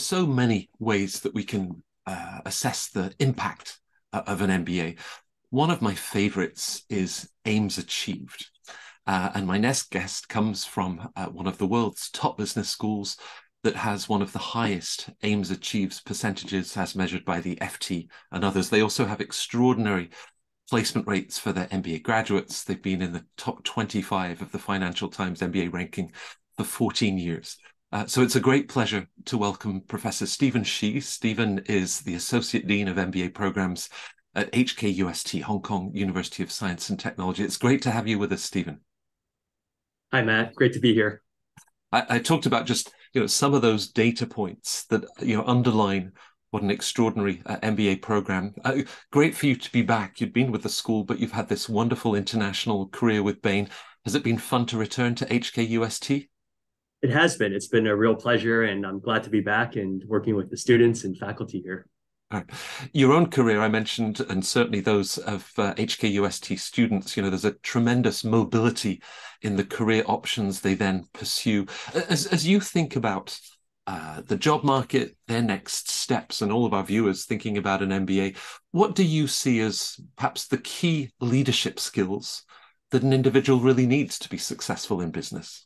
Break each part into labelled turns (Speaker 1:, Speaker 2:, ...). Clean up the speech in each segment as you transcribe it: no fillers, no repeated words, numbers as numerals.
Speaker 1: There are so many ways that we can assess the impact of an MBA. One of my favorites is aims achieved. And my next guest comes from one of the world's top business schools that has one of the highest aims achieved percentages as measured by the FT and others. They also have extraordinary placement rates for their MBA graduates. They've been in the top 25 of the Financial Times MBA ranking for 14 years. So it's a great pleasure to welcome Professor Stephen Shih. Stephen is the Associate Dean of MBA Programs at HKUST, Hong Kong University of Science and Technology. It's great to have you with us, Stephen.
Speaker 2: Hi, Matt. Great to be here.
Speaker 1: I talked about just some of those data points that underline what an extraordinary MBA program. Great for you to be back. You'd been with the school, but you've had this wonderful international career with Bain. Has it been fun to return to HKUST?
Speaker 2: It has been. It's been a real pleasure, and I'm glad to be back and working with the students and faculty here.
Speaker 1: Right. Your own career, I mentioned, and certainly those of HKUST students, there's a tremendous mobility in the career options they then pursue. As you think about the job market, their next steps, and all of our viewers thinking about an MBA, what do you see as perhaps the key leadership skills that an individual really needs to be successful in business?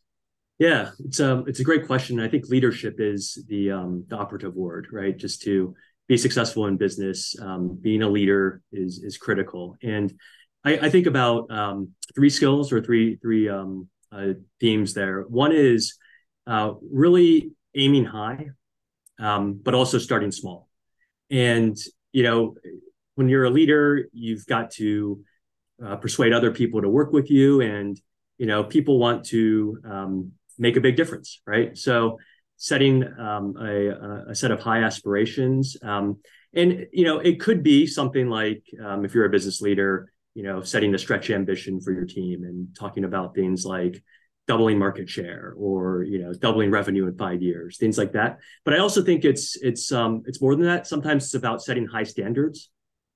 Speaker 2: Yeah, it's a great question. I think leadership is the operative word, right? Just to be successful in business, being a leader is critical. And I think about three skills or three themes there. One is really aiming high, but also starting small. And when you're a leader, you've got to persuade other people to work with you, and people want to make a big difference, right? So setting a set of high aspirations. And it could be something like, if you're a business leader, setting a stretch ambition for your team and talking about things like doubling market share or, doubling revenue in 5 years, things like that. But I also think it's more than that. Sometimes it's about setting high standards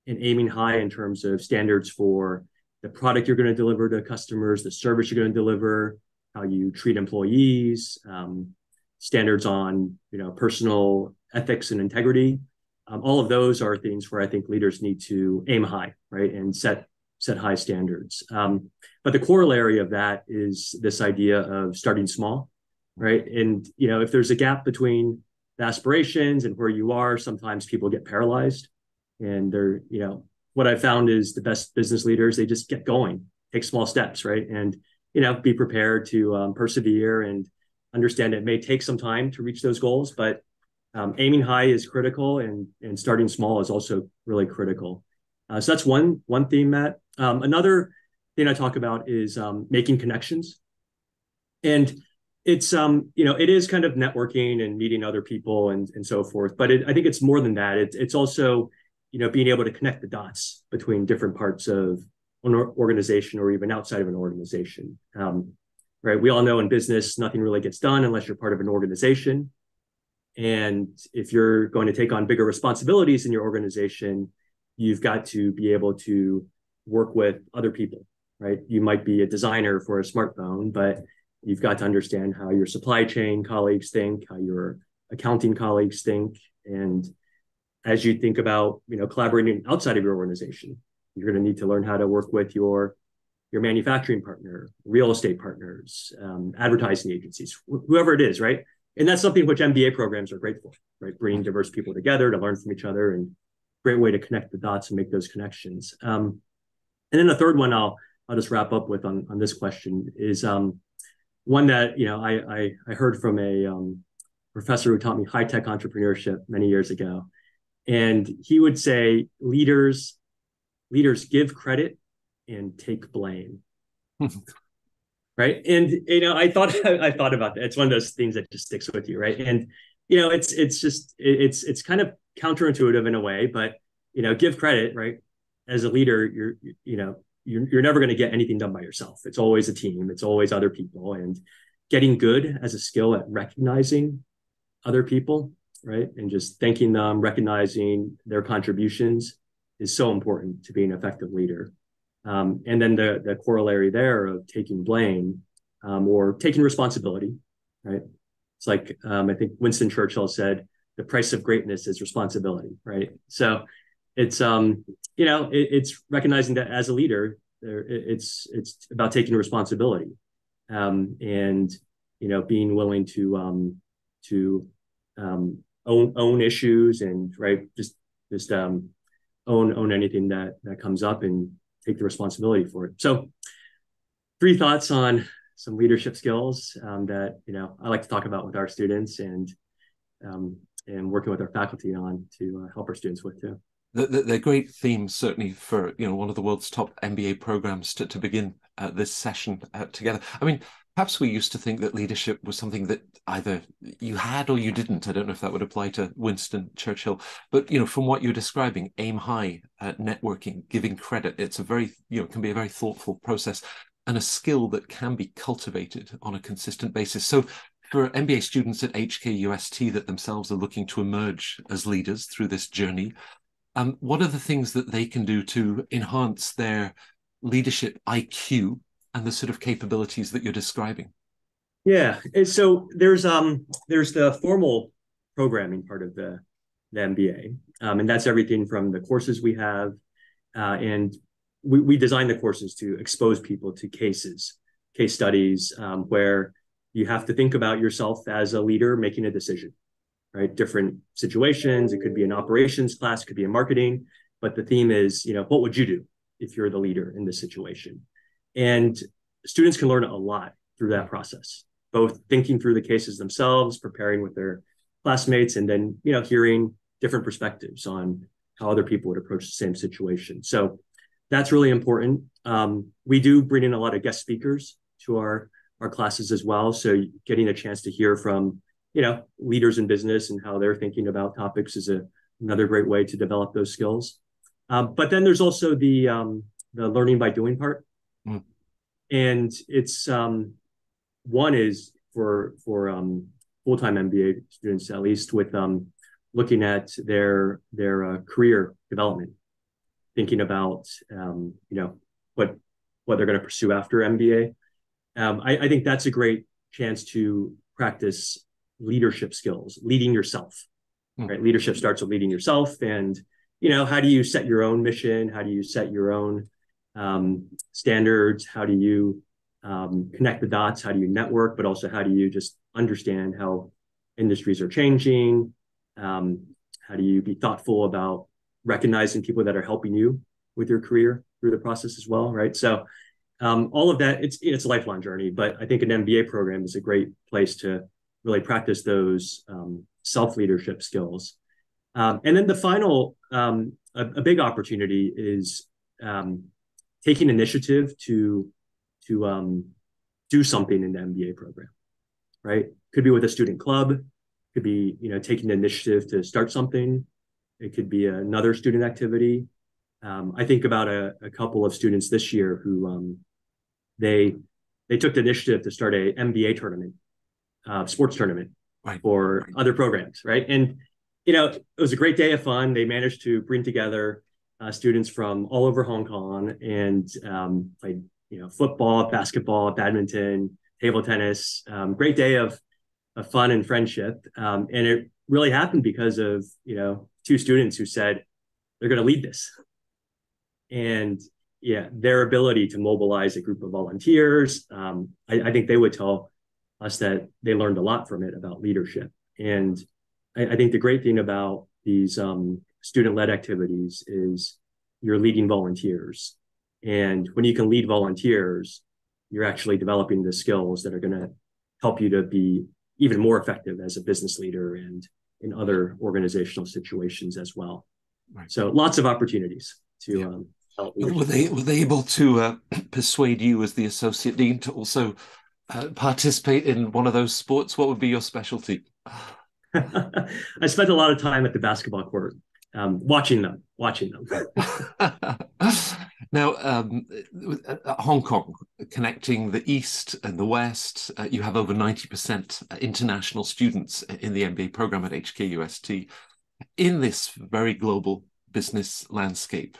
Speaker 2: and aiming high in terms of standards for the product you're going to deliver to customers, the service you're going to deliver, how you treat employees, standards on personal ethics and integrity. All of those are things where I think leaders need to aim high, right, and set high standards. But the corollary of that is this idea of starting small, right? And if there's a gap between the aspirations and where you are, sometimes people get paralyzed. And they're what I found is the best business leaders, they just get going, take small steps, right, and be prepared to persevere and understand it may take some time to reach those goals, but aiming high is critical, and starting small is also really critical. So that's one theme, Matt. Another thing I talk about is making connections, and it's it is kind of networking and meeting other people and so forth. But I think it's more than that. It's also being able to connect the dots between different parts of an organization or even outside of an organization. Right. We all know in business, nothing really gets done unless you're part of an organization. And if you're going to take on bigger responsibilities in your organization, you've got to be able to work with other people, right? You might be a designer for a smartphone, but you've got to understand how your supply chain colleagues think, how your accounting colleagues think. And as you think about, collaborating outside of your organization, you're going to need to learn how to work with your manufacturing partner, real estate partners, advertising agencies, whoever it is, right? And that's something which MBA programs are great for, right? Bringing diverse people together to learn from each other, and great way to connect the dots and make those connections. And then the third one I'll just wrap up with on this question is one that I heard from a professor who taught me high-tech entrepreneurship many years ago, and he would say leaders give credit and take blame. Right. And, I thought about that. It's one of those things that just sticks with you. Right. And, it's kind of counterintuitive in a way, but, give credit, right. As a leader, you're never going to get anything done by yourself. It's always a team. It's always other people, and getting good as a skill at recognizing other people, right. And just thanking them, recognizing their contributions is so important to be an effective leader. And then the corollary there of taking blame or taking responsibility, right? It's like, I think Winston Churchill said, the price of greatness is responsibility, right? So it's it's recognizing that as a leader, it's about taking responsibility, and being willing to own issues, and right, just own anything that comes up and take the responsibility for it. So 3 thoughts on some leadership skills that I like to talk about with our students, and working with our faculty on to help our students with too.
Speaker 1: They're great themes, certainly, for one of the world's top MBA programs to begin this session together. I mean, perhaps we used to think that leadership was something that either you had or you didn't. I don't know if that would apply to Winston Churchill, but from what you're describing, aim high, networking, giving credit, it's a very can be a very thoughtful process, and a skill that can be cultivated on a consistent basis. So for MBA students at HKUST that themselves are looking to emerge as leaders through this journey, what are the things that they can do to enhance their leadership IQ and the sort of capabilities that you're describing?
Speaker 2: Yeah, and so there's the formal programming part of the MBA, and that's everything from the courses we have, and we design the courses to expose people to case studies, where you have to think about yourself as a leader making a decision, right? Different situations. It could be an operations class, it could be in marketing, but the theme is, what would you do if you're the leader in this situation? And students can learn a lot through that process, both thinking through the cases themselves, preparing with their classmates, and then, hearing different perspectives on how other people would approach the same situation. So that's really important. We do bring in a lot of guest speakers to our classes as well. So getting a chance to hear from leaders in business and how they're thinking about topics is another great way to develop those skills. But then there's also the learning by doing part. Mm. And it's one is for full-time MBA students, at least, with looking at their career development, thinking about what they're going to pursue after MBA. I think that's a great chance to practice leadership skills, leading yourself, right? Leadership starts with leading yourself. And, how do you set your own mission? How do you set your own standards? How do you connect the dots? How do you network? But also, how do you just understand how industries are changing? How do you be thoughtful about recognizing people that are helping you with your career through the process as well, right? So all of that, it's a lifelong journey, but I think an MBA program is a great place to really practice those self-leadership skills. And then the final, a big opportunity is taking initiative to do something in the MBA program, right? Could be with a student club, could be, taking the initiative to start something. It could be another student activity. I think about a couple of students this year who they took the initiative to start a MBA tournament, sports tournament, right, for other programs, right? And it was a great day of fun. They managed to bring together students from all over Hong Kong and played football, basketball, badminton, table tennis. Great day of fun and friendship, and it really happened because of 2 students who said they're going to lead this. And their ability to mobilize a group of volunteers, I think they would tell us that they learned a lot from it about leadership. And I think the great thing about these student-led activities is you're leading volunteers. And when you can lead volunteers, you're actually developing the skills that are going to help you to be even more effective as a business leader and in other organizational situations as well. Right. So lots of opportunities to help.
Speaker 1: Were they able to persuade you as the associate dean to also participate in one of those sports? What would be your specialty?
Speaker 2: I spent a lot of time at the basketball court, watching them.
Speaker 1: Now, Hong Kong, connecting the East and the West, you have over 90% international students in the MBA program at HKUST. In this very global business landscape,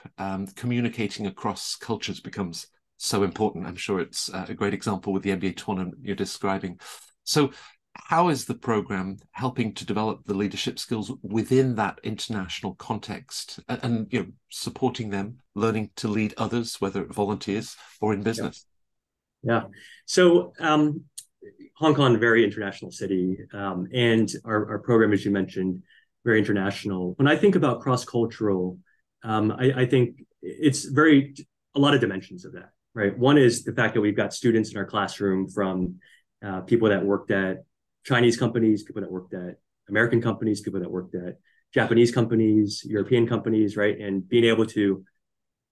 Speaker 1: communicating across cultures becomes so important. I'm sure it's a great example with the MBA tournament you're describing. So how is the program helping to develop the leadership skills within that international context, and supporting them learning to lead others, whether volunteers or in business?
Speaker 2: Yeah. So Hong Kong, very international city, and our program, as you mentioned, very international. When I think about cross-cultural, I think it's a lot of dimensions of that, right? One is the fact that we've got students in our classroom from people that worked at Chinese companies, people that worked at American companies, people that worked at Japanese companies, European companies, right? And being able to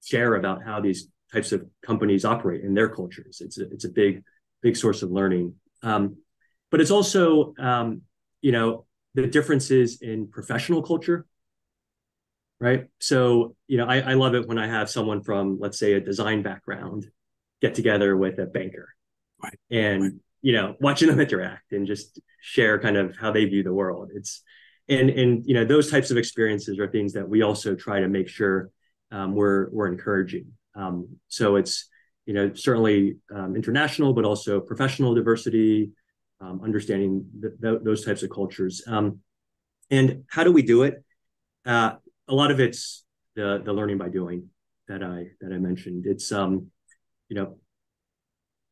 Speaker 2: share about how these types of companies operate in their cultures. It's a big source of learning. But it's also, the differences in professional culture, right? So, I love it when I have someone from, let's say, a design background get together with a banker,
Speaker 1: Right.
Speaker 2: And, watching them interact and just share kind of how they view the world. And those types of experiences are things that we also try to make sure we're encouraging. So it's, certainly international, but also professional diversity, understanding those types of cultures. And how do we do it? A lot of it's the learning by doing that I mentioned. It's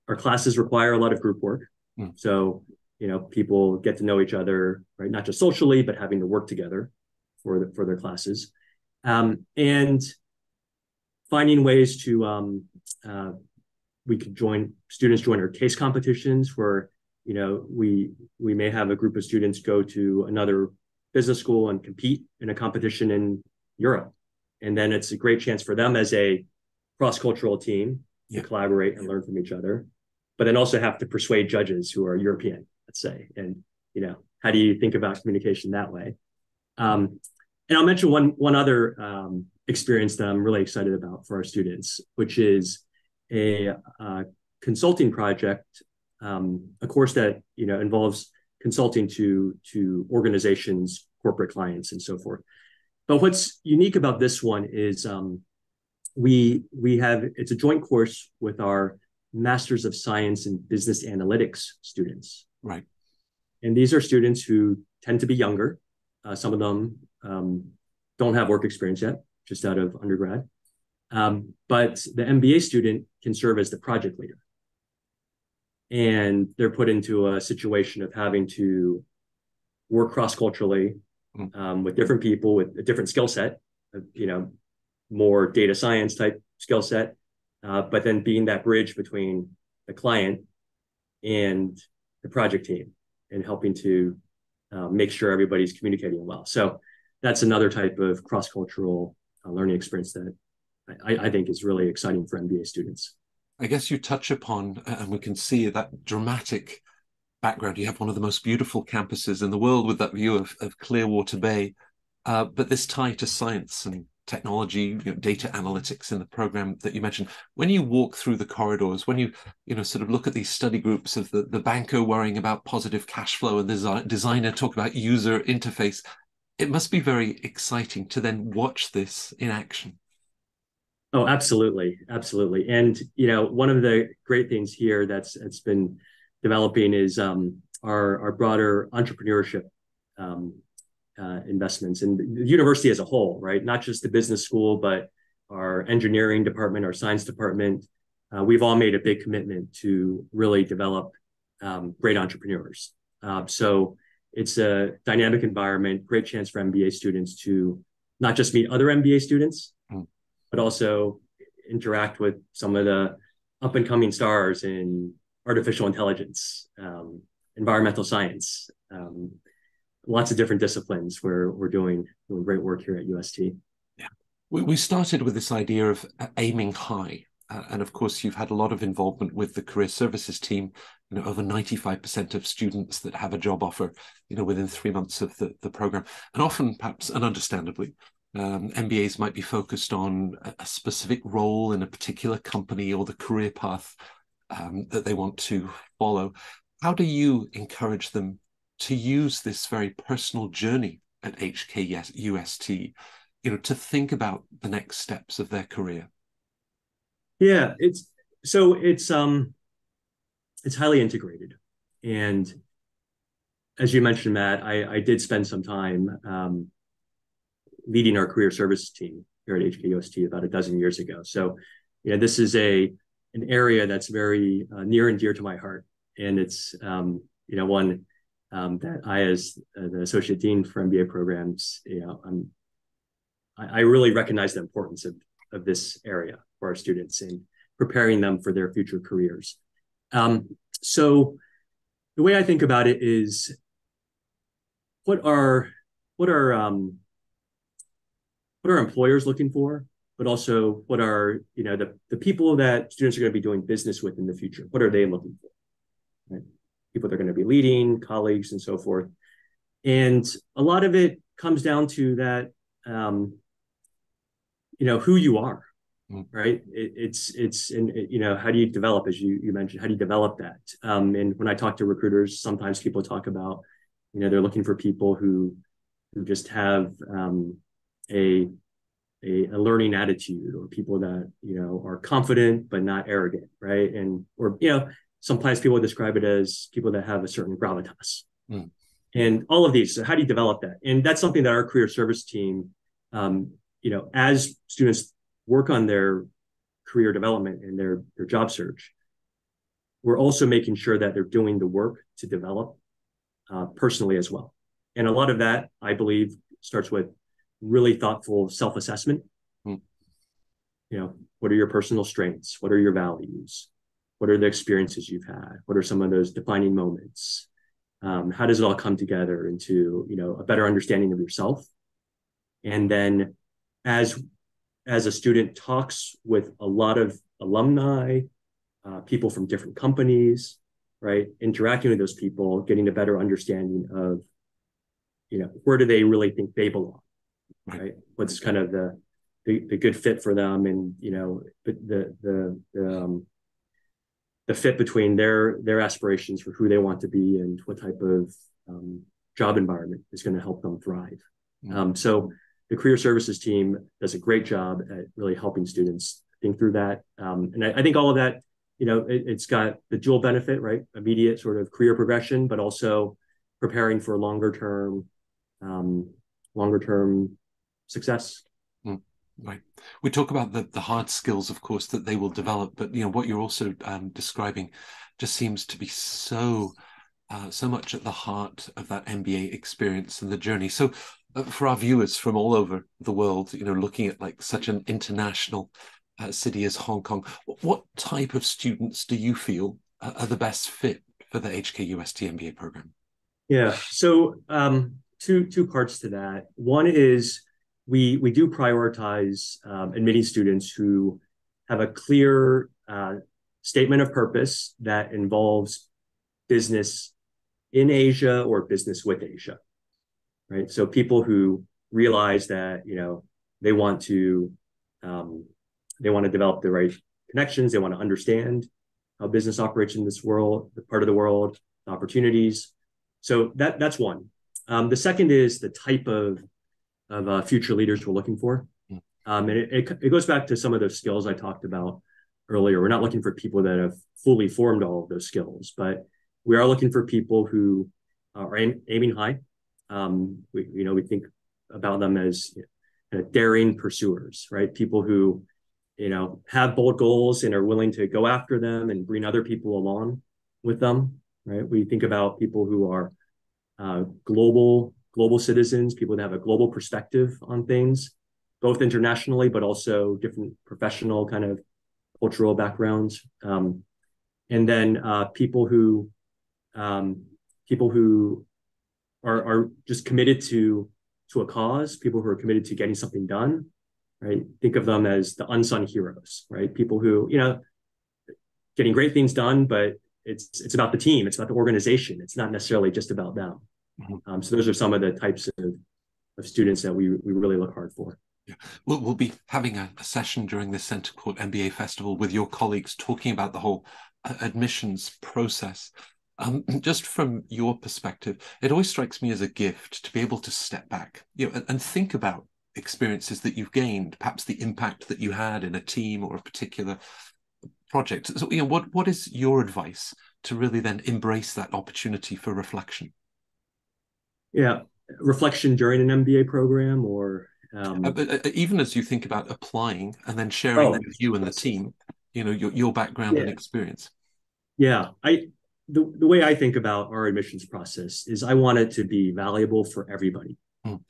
Speaker 2: our classes require a lot of group work. So people get to know each other, right? Not just socially, but having to work together for their classes, and finding ways to we could students join our case competitions where we may have a group of students go to another business school and compete in a competition in Europe, and then it's a great chance for them as a cross-cultural team to collaborate and learn from each other, but then also have to persuade judges who are European, let's say, and how do you think about communication that way? And I'll mention one other experience that I'm really excited about for our students, which is a consulting project, a course that involves consulting to organizations, corporate clients, and so forth. But what's unique about this one is it's a joint course with our Masters of Science in Business Analytics students.
Speaker 1: Right.
Speaker 2: And these are students who tend to be younger. Some of them don't have work experience yet, just out of undergrad. But the MBA student can serve as the project leader. And they're put into a situation of having to work cross-culturally with different people with a different skill set, more data science type skill set, but then being that bridge between the client and the project team and helping to make sure everybody's communicating well. So that's another type of cross-cultural learning experience that I think is really exciting for MBA students.
Speaker 1: I guess you touch upon, and we can see that dramatic background. You have one of the most beautiful campuses in the world with that view of Clearwater Bay, but this tie to science and technology, data analytics in the program that you mentioned. When you walk through the corridors, when you sort of look at these study groups of the banker worrying about positive cash flow and the designer talk about user interface, it must be very exciting to then watch this in action.
Speaker 2: Oh, absolutely. Absolutely. And, one of the great things here that's been developing is our broader entrepreneurship investments in the university as a whole, right? Not just the business school, but our engineering department, our science department. We've all made a big commitment to really develop great entrepreneurs. So it's a dynamic environment, great chance for MBA students to not just meet other MBA students, but also interact with some of the up and coming stars in artificial intelligence, environmental science, lots of different disciplines where we're doing great work here at UST.
Speaker 1: Yeah, we started with this idea of aiming high. And of course, you've had a lot of involvement with the career services team, over 95% of students that have a job offer, within 3 months of the program. And often, perhaps, and understandably, MBAs might be focused on a specific role in a particular company or the career path that they want to follow. How do you encourage them to use this very personal journey at HKUST, to think about the next steps of their career?
Speaker 2: Yeah, it's highly integrated, and as you mentioned, Matt, I did spend some time leading our career services team here at HKUST about a dozen years ago. So, this is an area that's very near and dear to my heart, and it's one that I, as the associate dean for MBA programs, I really recognize the importance of this area for our students and preparing them for their future careers. So the way I think about it is, what are employers looking for, but also what are the people that students are going to be doing business with in the future? What are they looking for? Right? People they're going to be leading, colleagues, and so forth. And a lot of it comes down to that, who you are, right? How do you develop, as you mentioned, how do you develop that? And when I talk to recruiters, sometimes people talk about, they're looking for people who just have a learning attitude, or people that are confident but not arrogant, right? Or sometimes people describe it as people that have a certain gravitas. And all of these. So how do you develop that? And that's something that our career service team, as students work on their career development and their job search, we're also making sure that they're doing the work to develop personally as well. And a lot of that, I believe, starts with really thoughtful self-assessment. What are your personal strengths? What are your values? What are the experiences you've had? What are some of those defining moments? How does it all come together into a better understanding of yourself? And then as a student talks with a lot of alumni, people from different companies, right, interacting with those people, getting a better understanding of where do they really think they belong, right? What's kind of the good fit for them, and the fit between their aspirations for who they want to be and what type of job environment is going to help them thrive. So the career services team does a great job at really helping students think through that. And I think all of that, it's got the dual benefit, right? Immediate sort of career progression, but also preparing for longer term success.
Speaker 1: Right. We talk about the hard skills, of course, that they will develop, but what you're also describing just seems to be so much at the heart of that MBA experience and the journey. So for our viewers from all over the world, looking at like such an international city as Hong Kong, what type of students do you feel are the best fit for the HKUST MBA program?
Speaker 2: Yeah. So two parts to that. One is we do prioritize admitting students who have a clear statement of purpose that involves business in Asia or business with Asia, right? So people who realize that they want to develop the right connections, they want to understand how business operates in this world, the part of the world, the opportunities. So that's one. The second is the type of future leaders we're looking for. And it goes back to some of those skills I talked about earlier. We're not looking for people that have fully formed all of those skills, but we are looking for people who are aiming high. We think about them as daring pursuers, right? People who, have bold goals and are willing to go after them and bring other people along with them, right? We think about people who are global citizens, people that have a global perspective on things, both internationally, but also different professional kind of cultural backgrounds. And then people who are just committed to a cause, people who are committed to getting something done, right? Think of them as the unsung heroes, right? People who, getting great things done, but it's about the team, it's about the organization. It's not necessarily just about them. So those are some of the types of students that we really look hard for.
Speaker 1: Yeah. We'll be having a session during the Center Court MBA Festival with your colleagues talking about the whole admissions process. Just from your perspective, it always strikes me as a gift to be able to step back, and think about experiences that you've gained, perhaps the impact that you had in a team or a particular project. So, what is your advice to really then embrace that opportunity for reflection?
Speaker 2: Yeah, reflection during an MBA program, or
Speaker 1: But even as you think about applying and then sharing
Speaker 2: oh,
Speaker 1: that with you and the team, your background and
Speaker 2: yeah,
Speaker 1: experience.
Speaker 2: yeah. The way I think about our admissions process is I want it to be valuable for everybody,
Speaker 1: Mm,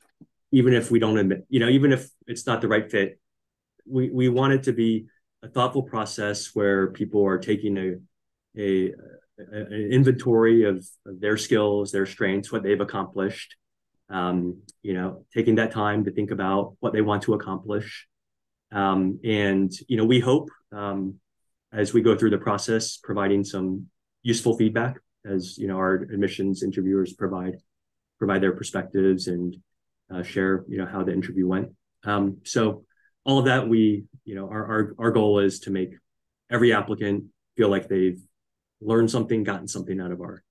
Speaker 2: even if we don't admit, even if it's not the right fit. We want it to be a thoughtful process where people are taking a an inventory of their skills, their strengths, what they've accomplished. Taking that time to think about what they want to accomplish. And we hope, as we go through the process, providing some useful feedback as our admissions interviewers provide their perspectives and share how the interview went. So all of that, our goal is to make every applicant feel like they've learned something, gotten something out of our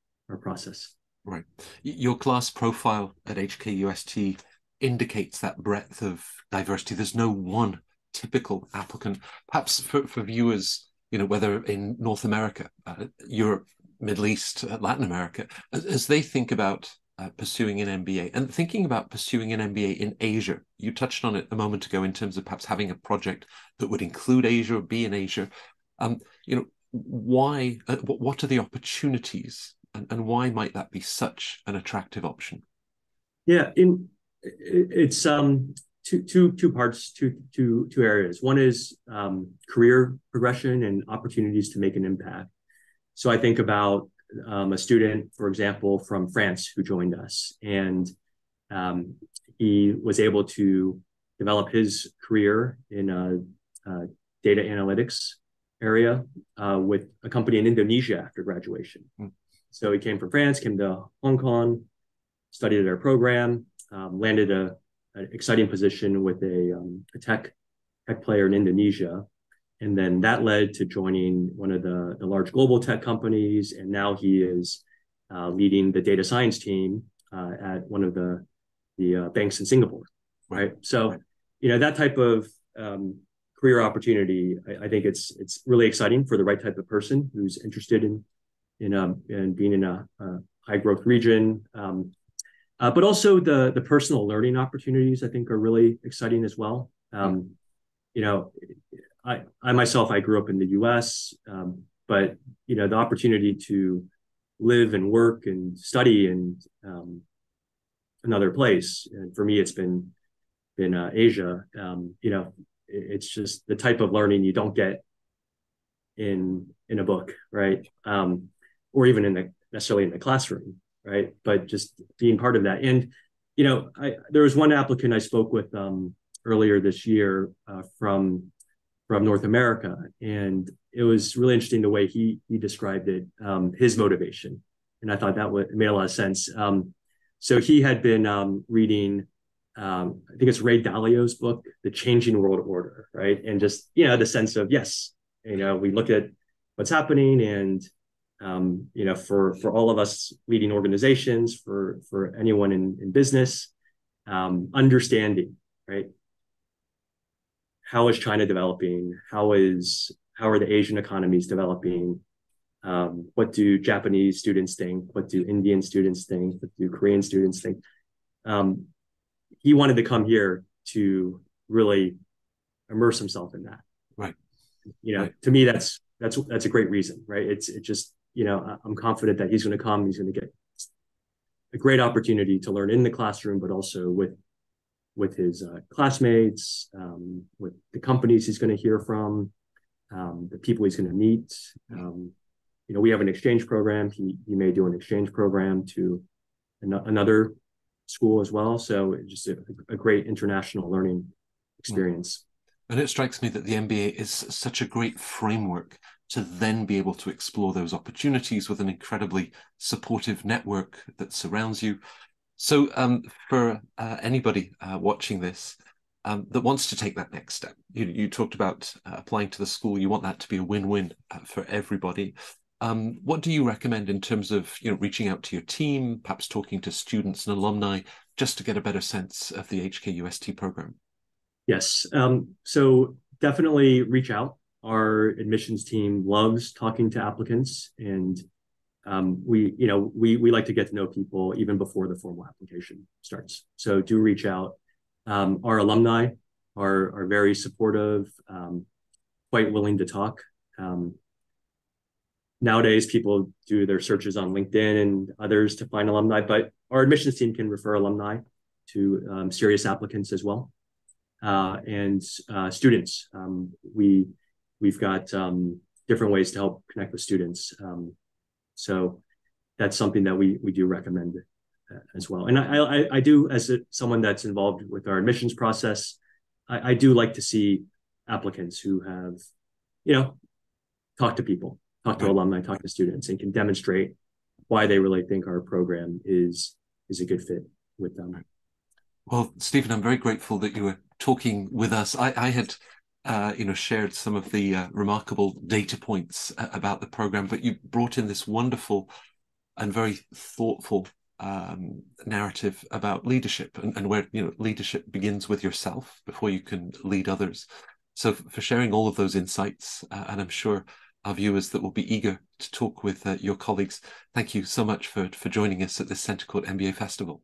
Speaker 2: process.
Speaker 1: right. Your class profile at HKUST indicates that breadth of diversity. There's no one typical applicant. Perhaps for viewers, whether in North America, Europe, Middle East, Latin America, as they think about pursuing an MBA and thinking about pursuing an MBA in Asia. You touched on it a moment ago in terms of perhaps having a project that would include Asia or be in Asia. Um, why? What are the opportunities, and why might that be such an attractive option?
Speaker 2: Yeah, it's two parts, two areas. One is career progression and opportunities to make an impact. So I think about a student, for example, from France who joined us, and he was able to develop his career in a data analytics area with a company in Indonesia after graduation. Mm. So he came from France, came to Hong Kong, studied at our program, landed an exciting position with a tech player in Indonesia. And then that led to joining one of the large global tech companies. And now he is leading the data science team at one of the banks in Singapore. Right. So, that type of career opportunity, I think it's really exciting for the right type of person who's interested in being in a high growth region. But also the personal learning opportunities, I think, are really exciting as well. I myself, I grew up in the U.S., but the opportunity to live and work and study in another place, and for me, it's been Asia. It's just the type of learning you don't get in a book, right? Or even necessarily in the classroom, right? But just being part of that. And there was one applicant I spoke with earlier this year from North America, and it was really interesting the way he described it, his motivation, and I thought that made a lot of sense. So he had been reading, I think it's Ray Dalio's book, The Changing World Order, right? And just the sense of, yes, we look at what's happening, and for all of us leading organizations, for anyone in business, understanding, right? How is China developing? How are the Asian economies developing? What do Japanese students think? What do Indian students think? What do Korean students think? He wanted to come here to really immerse himself in that.
Speaker 1: Right.
Speaker 2: Right. To me, that's a great reason, right? It's just, I'm confident that he's going to come. He's going to get a great opportunity to learn in the classroom, but also with his classmates, with the companies he's going to hear from, the people he's going to meet. We have an exchange program. He may do an exchange program to another school as well. So it's just a great international learning experience.
Speaker 1: And it strikes me that the MBA is such a great framework to then be able to explore those opportunities with an incredibly supportive network that surrounds you. So for anybody watching this that wants to take that next step, you talked about applying to the school. You want that to be a win-win for everybody. What do you recommend in terms of reaching out to your team, perhaps talking to students and alumni, just to get a better sense of the HKUST program?
Speaker 2: Yes. So definitely reach out. Our admissions team loves talking to applicants and we like to get to know people even before the formal application starts. So do reach out. Our alumni are very supportive, quite willing to talk. Nowadays, people do their searches on LinkedIn and others to find alumni, but our admissions team can refer alumni to serious applicants as well. And students, we've got different ways to help connect with students. So that's something that we do recommend as well. And I do, as someone that's involved with our admissions process, I do like to see applicants who have, talked to people, talk to alumni, talk to students, and can demonstrate why they really think our program is a good fit with them.
Speaker 1: Well, Stephen, I'm very grateful that you were talking with us. I had shared some of the remarkable data points about the program, but you brought in this wonderful and very thoughtful narrative about leadership and where leadership begins with yourself before you can lead others. So for sharing all of those insights, and I'm sure our viewers that will be eager to talk with your colleagues, thank you so much for joining us at this Centre Court MBA Festival.